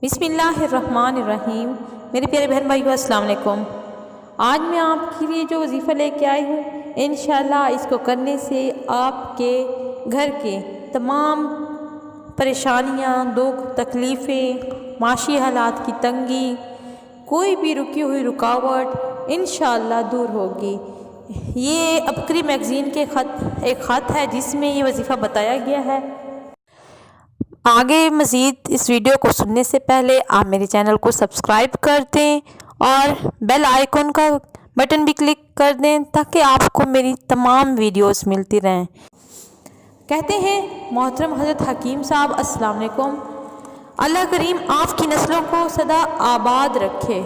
बिस्मिल्लाहिर्रहमानिर्रहीम। मेरे प्यारे बहन भाइयों, अस्सलाम वालेकुम। आज मैं आपके लिए जो वजीफ़ा लेके आई हूँ, इंशाअल्लाह इसको करने से आपके घर के तमाम परेशानियाँ, दुख, तकलीफ़ें, माशी हालात की तंगी, कोई भी रुकी हुई रुकावट इंशाअल्लाह दूर होगी। ये अबकरी मैगज़ीन के एक ख़त है जिसमें ये वजीफ़ा बताया गया है। आगे मज़ीद इस वीडियो को सुनने से पहले आप मेरे चैनल को सब्सक्राइब कर दें और बेल आइकन का बटन भी क्लिक कर दें ताकि आपको मेरी तमाम वीडियोस मिलती रहें। कहते हैं मोहतरम हज़रत हकीम साहब, अस्सलाम वालेकुम। अल्लाह करीम आपकी नस्लों को सदा आबाद रखे।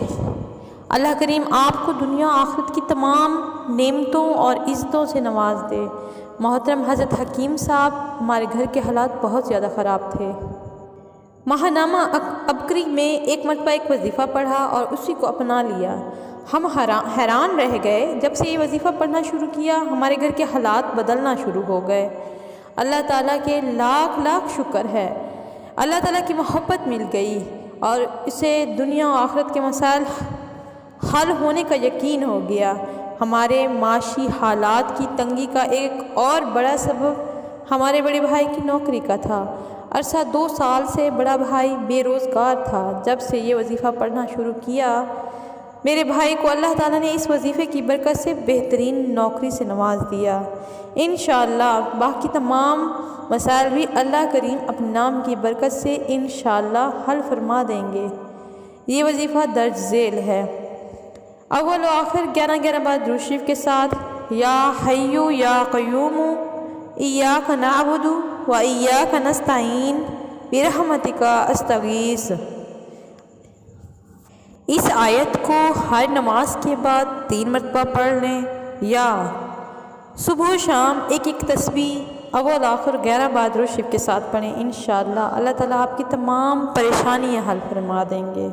अल्लाह करीम आपको दुनिया आखिरत की तमाम नेमतों और इज़्ज़तों से नवाज दे। मोहतरम हज़रत हकीम साहब, हमारे घर के हालात बहुत ज़्यादा ख़राब थे। माहनामा अबकरी में एक मरतबा एक वजीफ़ा पढ़ा और उसी को अपना लिया। हम हैरान रह गए। जब से ये वजीफ़ा पढ़ना शुरू किया, हमारे घर के हालात बदलना शुरू हो गए। अल्लाह ताला के लाख लाख शुक्र है। अल्लाह ताला की मोहब्बत मिल गई और इसे दुनिया और आखिरत के मसाइल हल होने का यकीन हो गया। हमारे माशी हालात की तंगी का एक और बड़ा सबब हमारे बड़े भाई की नौकरी का था। अरसा 2 साल से बड़ा भाई बेरोज़गार था। जब से ये वजीफ़ा पढ़ना शुरू किया, मेरे भाई को अल्लाह ताला ने इस वजीफ़े की बरकत से बेहतरीन नौकरी से नवाज दिया। इंशाअल्लाह बाकी तमाम मसाइल भी अल्लाह करीम अपने नाम की बरकत से इंशाअल्लाह हल फरमा देंगे। ये वजीफ़ा दर्ज झेल है। अव्वल व आखिर 11 बार दुरूद शरीफ के साथ या हय्यू या क़य्यूमु इय्याका नअबुदु व इय्याका नस्तईन बिरहमतिका अस्तगीस। इस आयत को हर नमाज के बाद 3 मरतबा पढ़ लें या सुबह शाम एक तस्बीह अव्वल आखिर 11 बार दुरूद शरीफ के साथ पढ़ें। इंशाअल्लाह अल्लाह ताला आपकी तमाम परेशानियाँ हल फरमा देंगे।